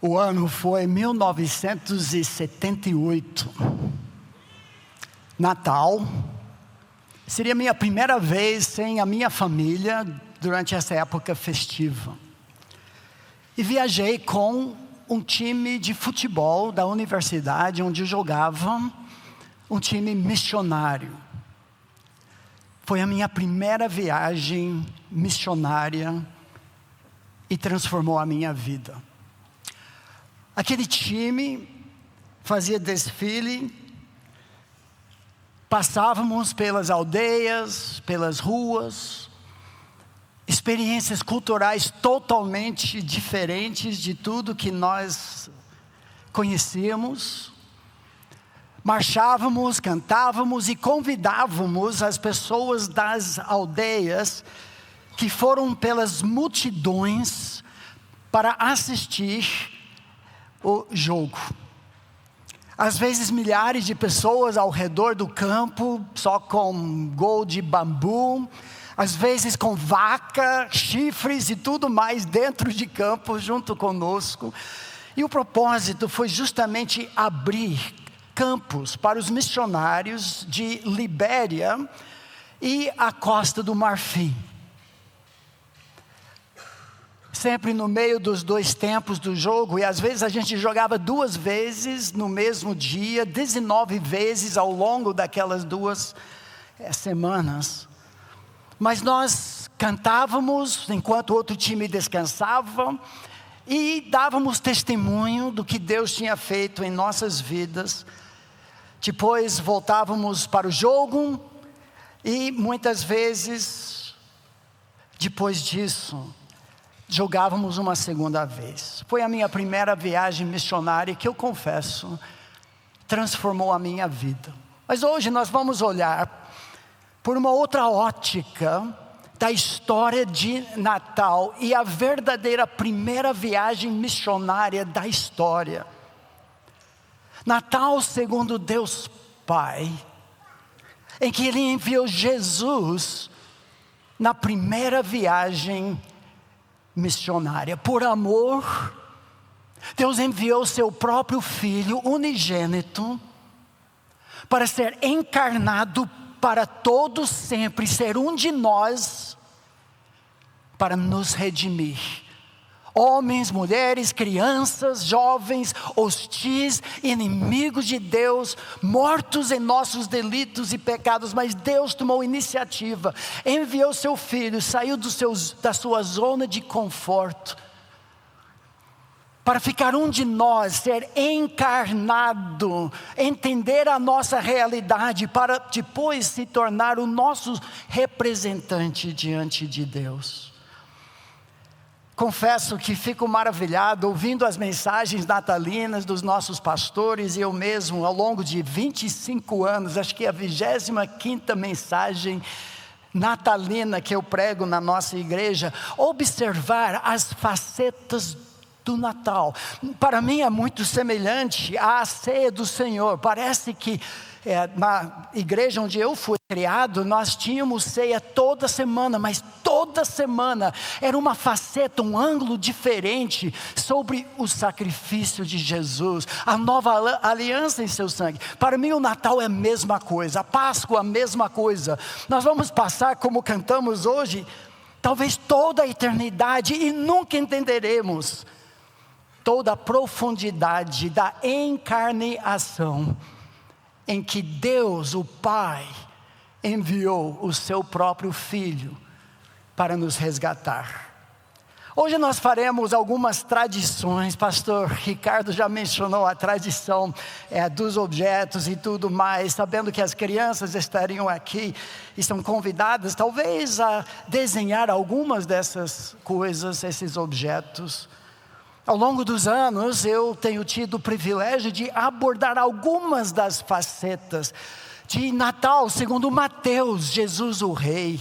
O ano foi 1978. Natal. Seria minha primeira vez sem a minha família durante essa época festiva. E viajei com um time de futebol da universidade onde eu jogava, um time missionário. Foi a minha primeira viagem missionária e transformou a minha vida. Aquele time fazia desfile, passávamos pelas aldeias, pelas ruas, experiências culturais totalmente diferentes de tudo que nós conhecíamos. Marchávamos, cantávamos e convidávamos as pessoas das aldeias que foram pelas multidões para assistir o jogo. Às vezes milhares de pessoas ao redor do campo, só com gol de bambu, às vezes com vaca, chifres e tudo mais dentro de campo junto conosco. E o propósito foi justamente abrir campos para os missionários de Libéria e a Costa do Marfim. Sempre no meio dos dois tempos do jogo, e às vezes a gente jogava 2 vezes no mesmo dia, 19 vezes ao longo daquelas 2 semanas. Mas nós cantávamos enquanto o outro time descansava e dávamos testemunho do que Deus tinha feito em nossas vidas. Depois voltávamos para o jogo e muitas vezes, depois disso, jogávamos uma segunda vez. Foi a minha primeira viagem missionária que eu confesso, transformou a minha vida. Mas hoje nós vamos olhar por uma outra ótica da história de Natal e a verdadeira primeira viagem missionária da história. Natal segundo Deus Pai, em que Ele enviou Jesus na primeira viagem missionária. Por amor, Deus enviou seu próprio Filho unigênito para ser encarnado para todos sempre, ser um de nós, para nos redimir. Homens, mulheres, crianças, jovens, hostis, inimigos de Deus, mortos em nossos delitos e pecados, mas Deus tomou iniciativa, enviou seu Filho, saiu da sua zona de conforto, para ficar um de nós, ser encarnado, entender a nossa realidade, para depois se tornar o nosso representante diante de Deus. Confesso que fico maravilhado ouvindo as mensagens natalinas dos nossos pastores, e eu mesmo ao longo de 25 anos, acho que é a 25ª mensagem natalina que eu prego na nossa igreja, observar as facetas do Natal. Para mim é muito semelhante à ceia do Senhor. Parece que na igreja onde eu fui criado, nós tínhamos ceia toda semana, mas toda semana era uma faceta, um ângulo diferente sobre o sacrifício de Jesus, a nova aliança em seu sangue. Para mim o Natal é a mesma coisa, a Páscoa a mesma coisa. Nós vamos passar, como cantamos hoje, talvez toda a eternidade e nunca entenderemos toda a profundidade da encarnação, em que Deus, o Pai, enviou o seu próprio Filho para nos resgatar. Hoje nós faremos algumas tradições. Pastor Ricardo já mencionou a tradição dos objetos e tudo mais, sabendo que as crianças estariam aqui e são convidadas talvez a desenhar algumas dessas coisas, esses objetos. Ao longo dos anos, eu tenho tido o privilégio de abordar algumas das facetas de Natal, segundo Mateus, Jesus o Rei.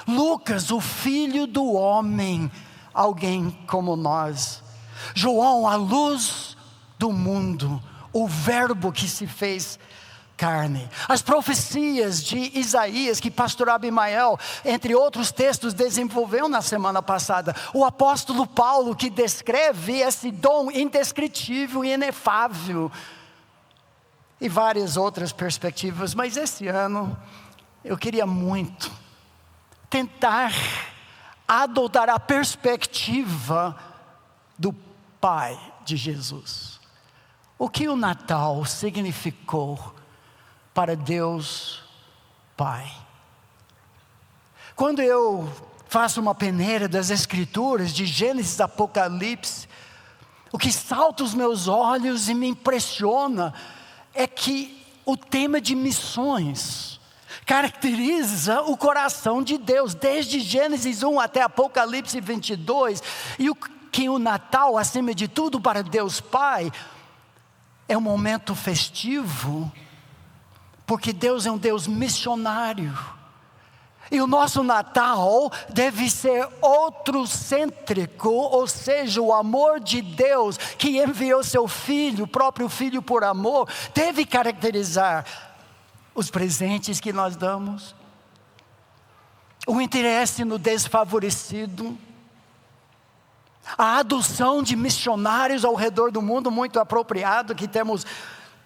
Lucas, o Filho do Homem, alguém como nós. João, a luz do mundo, o Verbo que se fez carne. As profecias de Isaías, que pastor Abimael, entre outros textos, desenvolveu na semana passada. O apóstolo Paulo, que descreve esse dom indescritível e inefável. E várias outras perspectivas. Mas esse ano, eu queria muito tentar adotar a perspectiva do Pai de Jesus. O que o Natal significou para Deus Pai? Quando eu faço uma peneira das Escrituras, de Gênesis a Apocalipse, o que salta os meus olhos e me impressiona é que o tema de missões caracteriza o coração de Deus, desde Gênesis 1 até Apocalipse 22, e o Natal, acima de tudo, para Deus Pai, é um momento festivo, porque Deus é um Deus missionário. E o nosso Natal deve ser outrocêntrico, ou seja, o amor de Deus que enviou seu Filho, o próprio Filho por amor, deve caracterizar os presentes que nós damos, o interesse no desfavorecido, a adoção de missionários ao redor do mundo, muito apropriado, que temos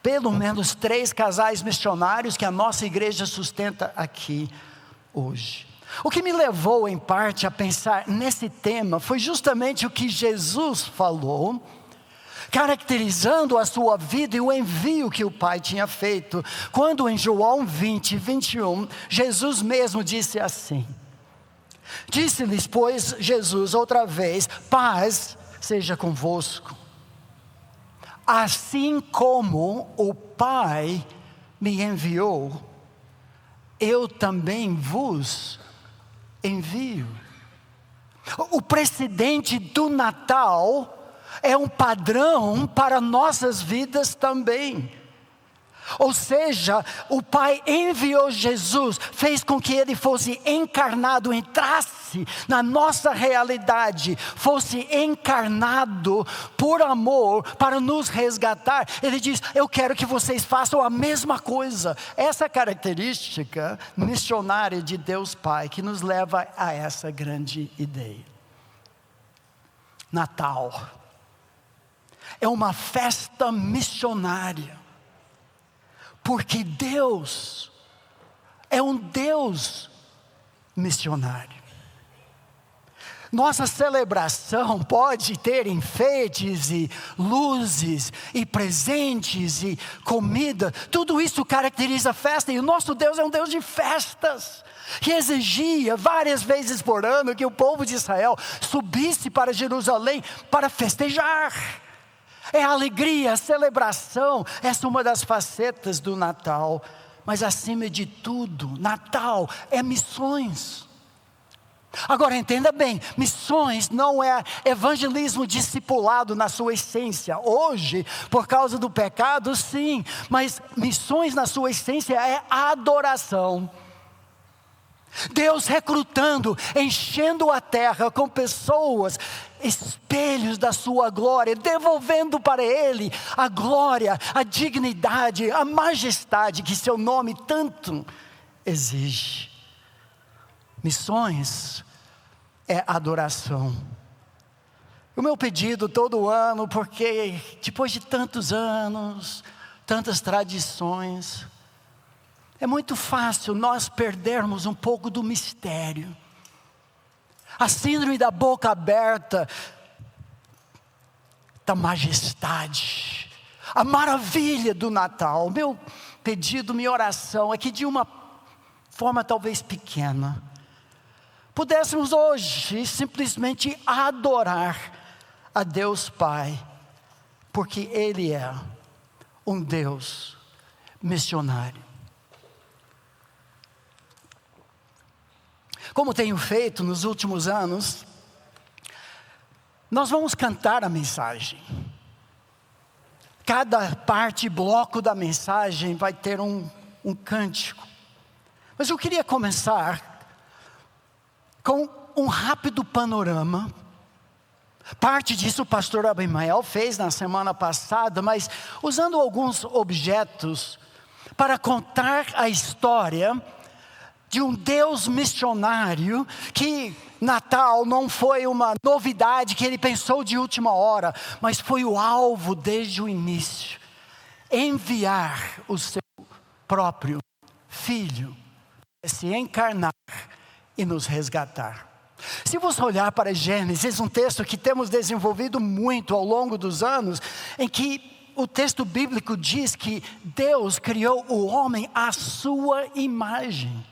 pelo menos 3 casais missionários que a nossa igreja sustenta aqui hoje. O que me levou em parte a pensar nesse tema foi justamente o que Jesus falou, caracterizando a sua vida e o envio que o Pai tinha feito, quando em João 20, 21, Jesus mesmo disse assim: disse-lhes, pois, Jesus outra vez: paz seja convosco. Assim como o Pai me enviou, eu também vos envio. O precedente do Natal é um padrão para nossas vidas também. Ou seja, o Pai enviou Jesus, fez com que Ele fosse encarnado, entrasse na nossa realidade, fosse encarnado por amor, para nos resgatar. Ele diz: eu quero que vocês façam a mesma coisa. Essa característica missionária de Deus Pai, que nos leva a essa grande ideia. Natal é uma festa missionária, porque Deus é um Deus missionário. Nossa celebração pode ter enfeites e luzes e presentes e comida, tudo isso caracteriza a festa, e o nosso Deus é um Deus de festas, que exigia várias vezes por ano que o povo de Israel subisse para Jerusalém para festejar. É a alegria, a celebração, essa é uma das facetas do Natal. Mas acima de tudo, Natal é missões. Agora entenda bem, missões não é evangelismo discipulado na sua essência. Hoje, por causa do pecado, sim, mas missões na sua essência é adoração. Deus recrutando, enchendo a terra com pessoas, espelhos da sua glória, devolvendo para Ele a glória, a dignidade, a majestade que seu nome tanto exige. Missões é adoração. O meu pedido todo ano, porque depois de tantos anos, tantas tradições, é muito fácil nós perdermos um pouco do mistério. A síndrome da boca aberta, da majestade, a maravilha do Natal. Meu pedido, minha oração é que de uma forma talvez pequena, pudéssemos hoje simplesmente adorar a Deus Pai, porque Ele é um Deus missionário. Como tenho feito nos últimos anos, nós vamos cantar a mensagem. Cada parte, bloco da mensagem vai ter um cântico. Mas eu queria começar com um rápido panorama. Parte disso o pastor Abimael fez na semana passada, mas usando alguns objetos para contar a história de um Deus missionário que Natal não foi uma novidade que ele pensou de última hora, mas foi o alvo desde o início. Enviar o seu próprio Filho a se encarnar e nos resgatar. Se você olhar para Gênesis, um texto que temos desenvolvido muito ao longo dos anos, em que o texto bíblico diz que Deus criou o homem à sua imagem.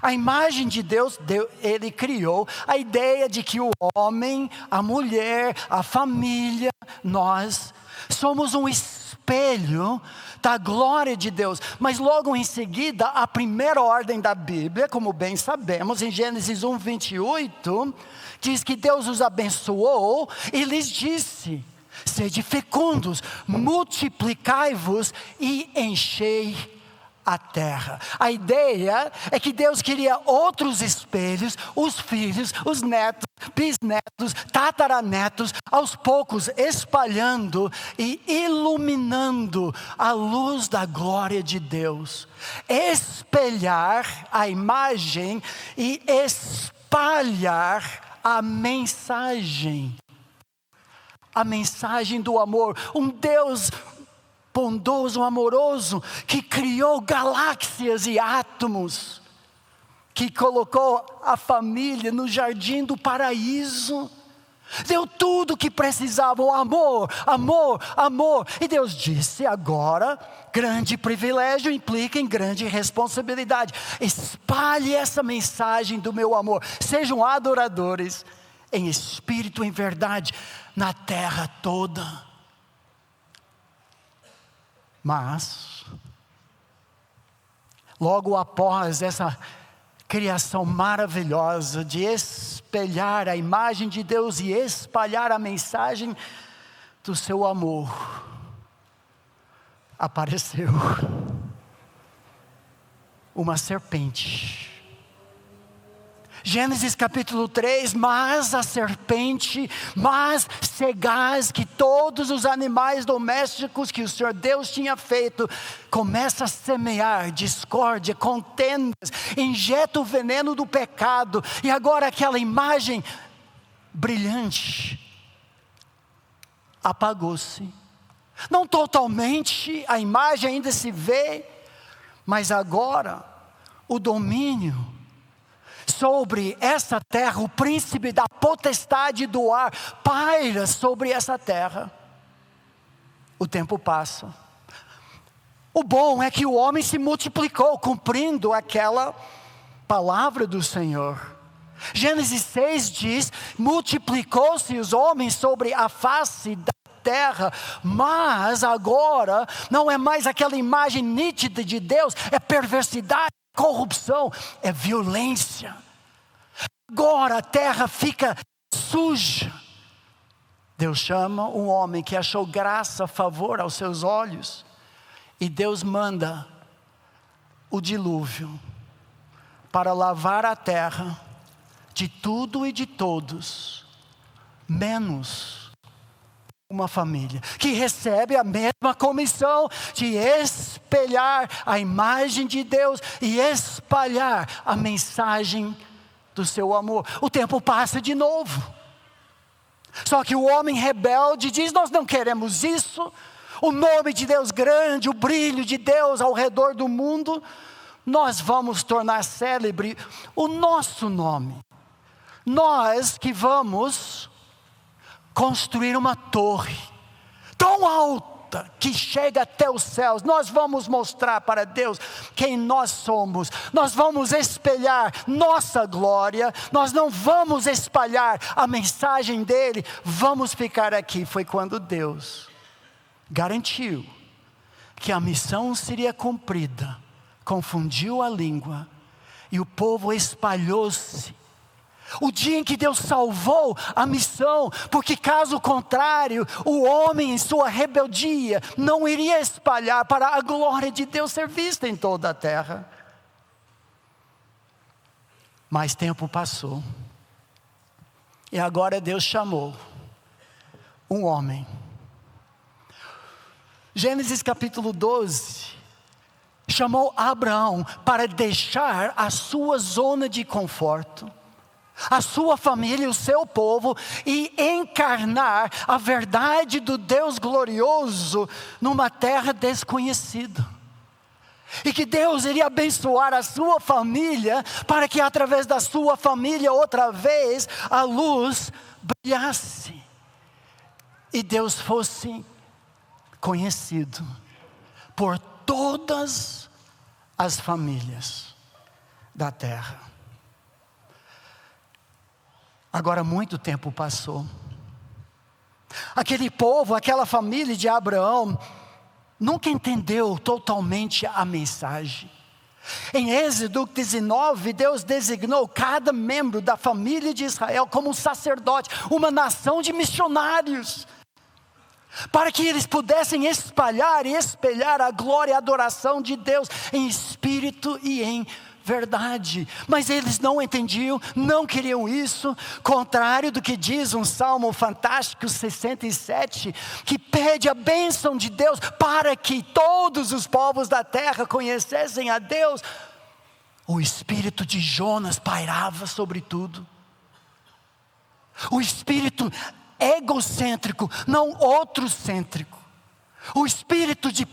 A imagem de Deus, Ele criou a ideia de que o homem, a mulher, a família, nós somos um espelho da glória de Deus. Mas logo em seguida, a primeira ordem da Bíblia, como bem sabemos, em Gênesis 1:28, diz que Deus os abençoou e lhes disse: sede fecundos, multiplicai-vos e enchei a terra. A ideia é que Deus queria outros espelhos, os filhos, os netos, bisnetos, tataranetos, aos poucos espalhando e iluminando a luz da glória de Deus. Espelhar a imagem e espalhar a mensagem. A mensagem do amor. Um Deus bondoso, amoroso, que criou galáxias e átomos, que colocou a família no jardim do paraíso, deu tudo o que precisavam, amor, amor, amor. E Deus disse: agora, grande privilégio implica em grande responsabilidade. Espalhe essa mensagem do meu amor. Sejam adoradores em espírito e em verdade na terra toda. Mas, logo após essa criação maravilhosa de espelhar a imagem de Deus e espalhar a mensagem do seu amor, apareceu uma serpente. Gênesis capítulo 3, mas a serpente, mais sagaz que todos os animais domésticos que o Senhor Deus tinha feito, começa a semear discórdia, contendas, injeta o veneno do pecado, e agora aquela imagem brilhante apagou-se. Não totalmente, a imagem ainda se vê, mas agora o domínio sobre essa terra, o príncipe da potestade do ar, paira sobre essa terra. O tempo passa. O bom é que o homem se multiplicou, cumprindo aquela palavra do Senhor. Gênesis 6 diz: multiplicou-se os homens sobre a face da terra, mas agora não é mais aquela imagem nítida de Deus, é perversidade, corrupção, é violência. Agora a terra fica suja. Deus chama um homem que achou graça, favor aos seus olhos, e Deus manda o dilúvio para lavar a terra de tudo e de todos, menos uma família, que recebe a mesma comissão de espelhar a imagem de Deus e espalhar a mensagem do seu amor. O tempo passa de novo. Só que o homem rebelde diz: nós não queremos isso. O nome de Deus grande, o brilho de Deus ao redor do mundo, nós vamos tornar célebre o nosso nome. Nós que vamos construir uma torre tão alta que chega até os céus. Nós vamos mostrar para Deus quem nós somos. Nós vamos espelhar nossa glória. Nós não vamos espalhar a mensagem dele. Vamos ficar aqui. Foi quando Deus garantiu que a missão seria cumprida. Confundiu a língua e o povo espalhou-se. O dia em que Deus salvou a missão, porque caso contrário, o homem em sua rebeldia não iria espalhar para a glória de Deus ser vista em toda a terra. Mais tempo passou, e agora Deus chamou um homem. Gênesis capítulo 12 chamou Abraão para deixar a sua zona de conforto, a sua família, o seu povo, e encarnar a verdade do Deus glorioso numa terra desconhecida. E que Deus iria abençoar a sua família, para que através da sua família, outra vez, a luz brilhasse. E Deus fosse conhecido por todas as famílias da terra. Agora muito tempo passou. Aquele povo, aquela família de Abraão, nunca entendeu totalmente a mensagem. Em Êxodo 19, Deus designou cada membro da família de Israel como um sacerdote, uma nação de missionários, para que eles pudessem espalhar e espelhar a glória e a adoração de Deus em espírito e em verdade. Mas eles não entendiam, não queriam isso, contrário do que diz um salmo fantástico 67, que pede a bênção de Deus para que todos os povos da terra conhecessem a Deus. O espírito de Jonas pairava sobre tudo. O espírito egocêntrico, não outrocêntrico. O espírito de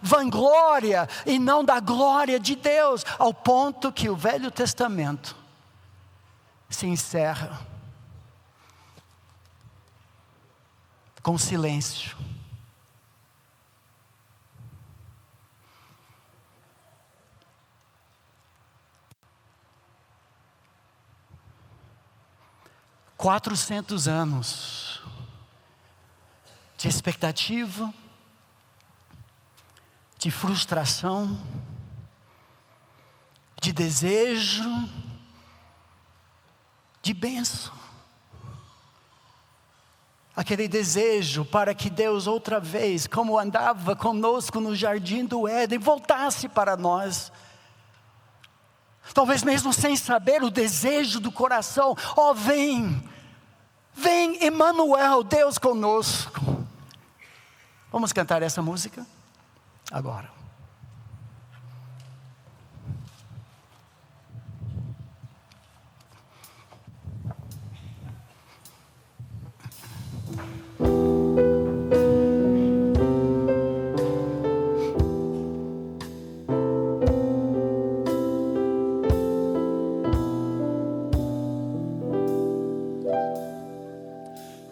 vanglória e não da glória de Deus, ao ponto que o Velho Testamento se encerra com silêncio. Quatrocentos anos de expectativa, de frustração, de desejo, de bênção. Aquele desejo para que Deus outra vez, como andava conosco no jardim do Éden, voltasse para nós. Talvez mesmo sem saber o desejo do coração. Oh, vem, vem Emmanuel, Deus conosco. Vamos cantar essa música? Agora.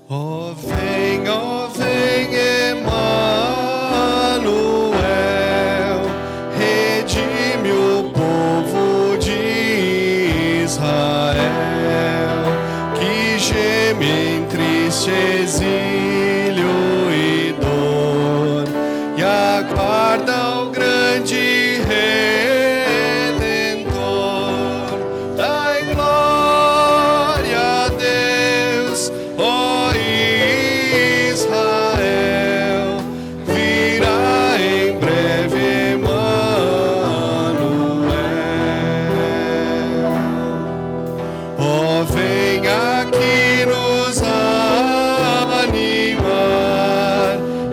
Oh, vem, Emmanuel, redime o povo de Israel, que geme em triste exílio e dor, e aguarda o grande Redentor. Dai glória a Deus, ó Israel, virá em breve Emmanuel. Oh, vem aqui nos animar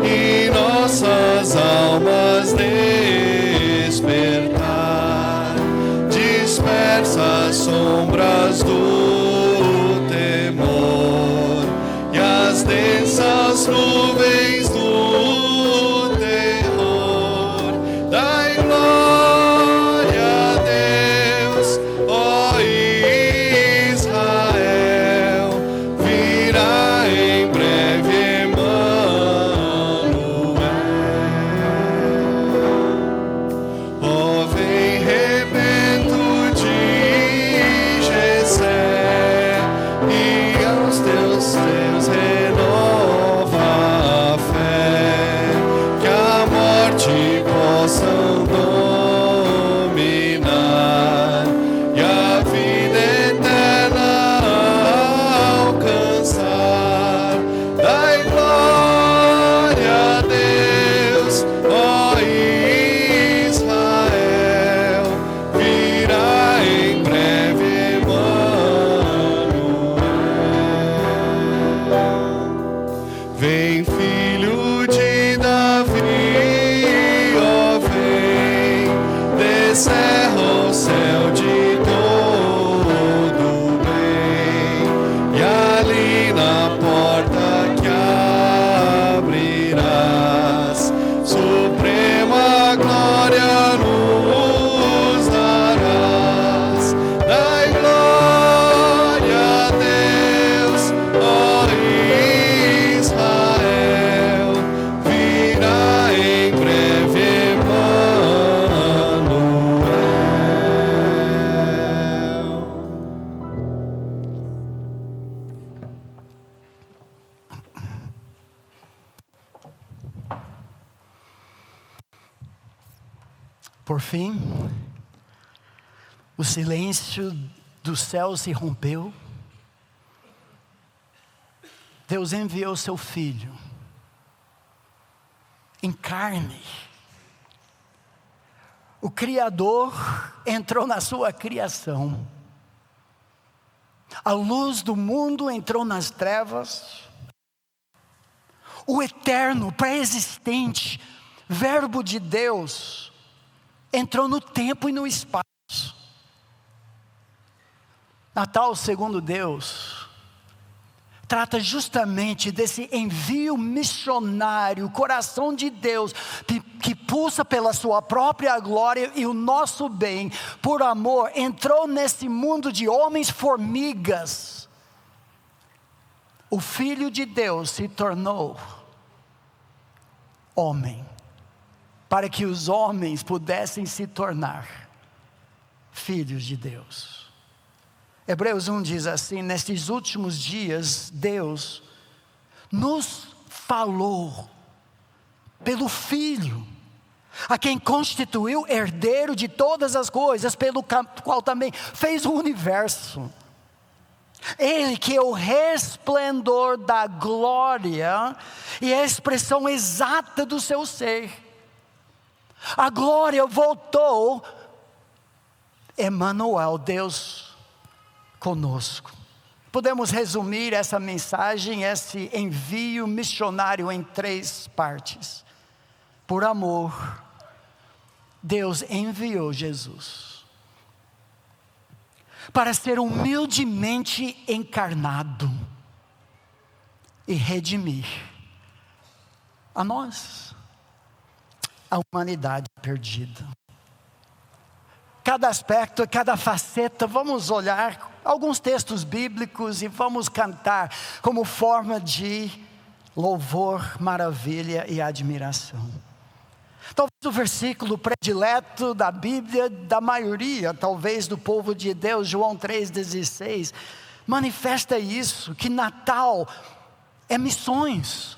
e nossas almas despertar. Dispersa as sombras do temor e as densas nuvens do terror. Dai glória a Deus, ó Israel, virá em breve Emmanuel. Oh, vem rebento de Jessé, encerra o céu de todo bem, e ali na porta que abrirás, suprema glória nos darás. Dai glória a Deus, ó Israel, virá em breve Emmanuel. Por fim, o silêncio do céu se rompeu. Deus enviou seu Filho em carne. O Criador entrou na sua criação. A luz do mundo entrou nas trevas. O eterno, pré-existente, Verbo de Deus entrou no tempo e no espaço. Natal, segundo Deus, trata justamente desse envio missionário, o coração de Deus, que pulsa pela sua própria glória e o nosso bem, por amor, entrou nesse mundo de homens formigas. O Filho de Deus se tornou homem, para que os homens pudessem se tornar filhos de Deus. Hebreus 1 diz assim: nestes últimos dias, Deus nos falou pelo Filho, a quem constituiu herdeiro de todas as coisas, pelo qual também fez o universo. Ele que é o resplendor da glória e a expressão exata do seu ser. A glória voltou, Emmanuel, Deus conosco. Podemos resumir essa mensagem, esse envio missionário em 3 partes. Por amor, Deus enviou Jesus para ser humildemente encarnado e redimir a nós, a humanidade perdida. Cada aspecto, cada faceta, vamos olhar alguns textos bíblicos e vamos cantar como forma de louvor, maravilha e admiração. Talvez o versículo predileto da Bíblia, da maioria, talvez do povo de Deus, João 3,16, manifesta isso, que Natal é missões.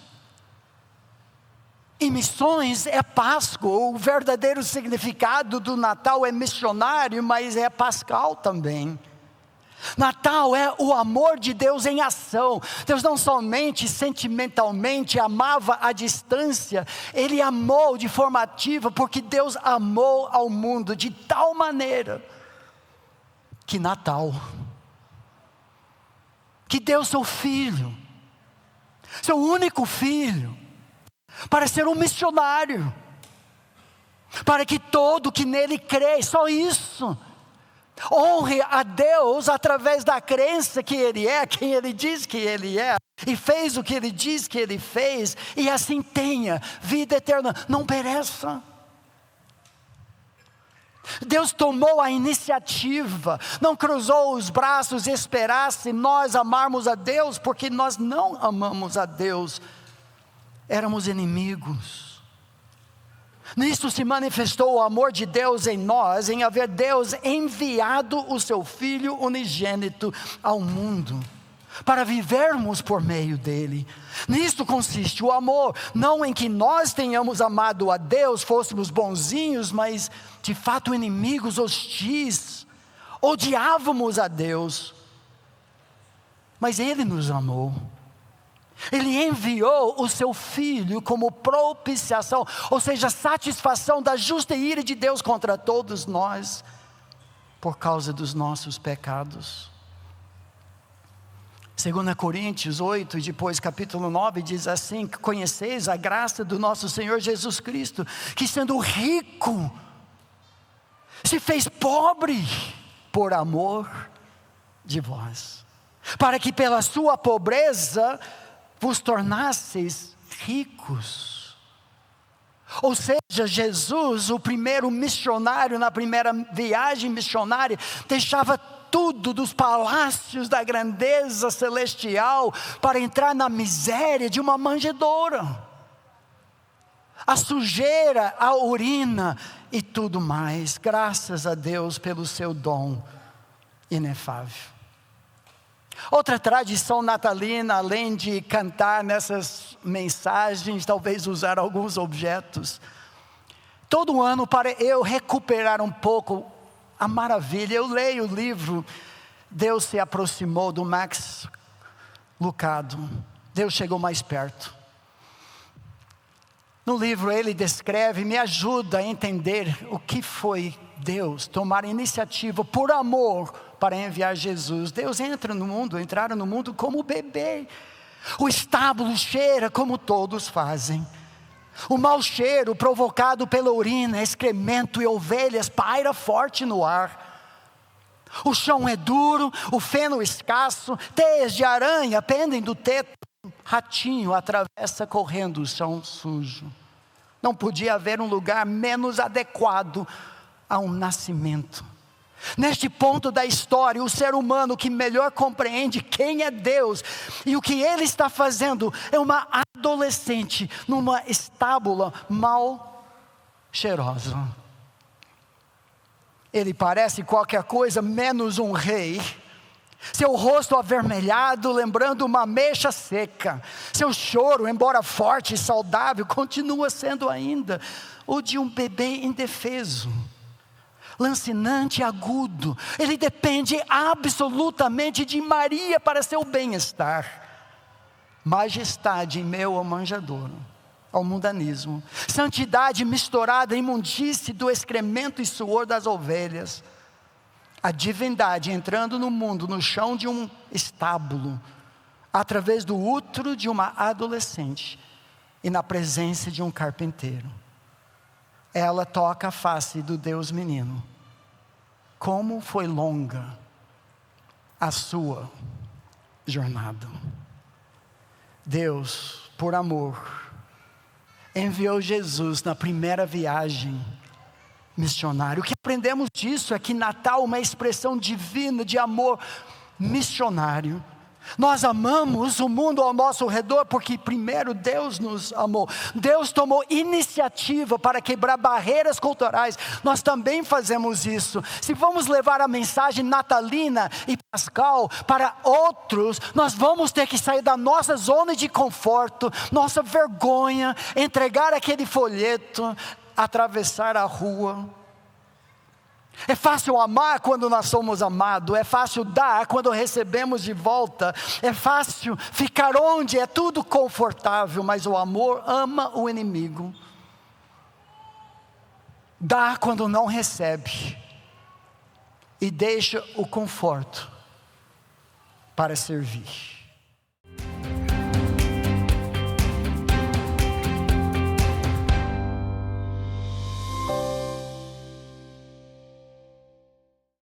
E missões é Páscoa. O verdadeiro significado do Natal é missionário, mas é pascal também. Natal é o amor de Deus em ação. Deus não somente sentimentalmente amava à distância, Ele amou de forma ativa, porque Deus amou ao mundo de tal maneira, que Natal, que deu seu Filho, seu único Filho, para ser um missionário, para que todo que nele crê, só isso, honre a Deus através da crença que Ele é, quem Ele diz que Ele é, e fez o que Ele diz que Ele fez, e assim tenha vida eterna, não pereça. Deus tomou a iniciativa, não cruzou os braços e esperasse nós amarmos a Deus, porque nós não amamos a Deus, éramos inimigos. Nisto se manifestou o amor de Deus em nós, em haver Deus enviado o seu Filho unigênito ao mundo, para vivermos por meio dele. Nisto consiste o amor, não em que nós tenhamos amado a Deus, fôssemos bonzinhos, mas de fato inimigos, hostis, odiávamos a Deus, mas Ele nos amou. Ele enviou o seu Filho como propiciação, ou seja, satisfação da justa ira de Deus contra todos nós, por causa dos nossos pecados. 2 Coríntios 8, e depois capítulo 9, diz assim: que conheceis a graça do nosso Senhor Jesus Cristo, que sendo rico, se fez pobre por amor de vós, para que pela sua pobreza vos tornasseis ricos. Ou seja, Jesus, o primeiro missionário, na primeira viagem missionária, deixava tudo dos palácios da grandeza celestial para entrar na miséria de uma manjedoura. A sujeira, a urina e tudo mais. Graças a Deus pelo seu dom inefável. Outra tradição natalina, além de cantar nessas mensagens, talvez usar alguns objetos. Todo ano, para eu recuperar um pouco a maravilha, eu leio o livro Deus se aproximou, do Max Lucado. Deus chegou mais perto. No livro ele descreve, me ajuda a entender o que foi Deus tomar iniciativa por amor para enviar Jesus. Deus entraram no mundo como bebê. O estábulo cheira como todos fazem. O mau cheiro provocado pela urina, excremento e ovelhas paira forte no ar. O chão é duro, o feno escasso, teias de aranha pendem do teto. Ratinho atravessa correndo o chão sujo. Não podia haver um lugar menos adequado a um nascimento. Neste ponto da história, o ser humano que melhor compreende quem é Deus e o que Ele está fazendo é uma adolescente numa estábula mal cheirosa. Ele parece qualquer coisa menos um rei. Seu rosto avermelhado, lembrando uma ameixa seca. Seu choro, embora forte e saudável, continua sendo ainda o de um bebê indefeso. Lancinante e agudo. Ele depende absolutamente de Maria para seu bem-estar. Majestade em meio ao manjadouro, ao mundanismo. Santidade misturada à imundície do excremento e suor das ovelhas. A divindade entrando no mundo, no chão de um estábulo, através do útero de uma adolescente e na presença de um carpinteiro. Ela toca a face do Deus menino. Como foi longa a sua jornada. Deus, por amor, enviou Jesus na primeira viagem missionária. O que aprendemos disso é que Natal é uma expressão divina de amor missionário. Nós amamos o mundo ao nosso redor porque primeiro Deus nos amou. Deus tomou iniciativa para quebrar barreiras culturais. Nós também fazemos isso. Se vamos levar a mensagem natalina e pascal para outros, nós vamos ter que sair da nossa zona de conforto, nossa vergonha, entregar aquele folheto, atravessar a rua. É fácil amar quando nós somos amados. É fácil dar quando recebemos de volta. É fácil ficar onde é tudo confortável. Mas o amor ama o inimigo. Dá quando não recebe. E deixa o conforto para servir.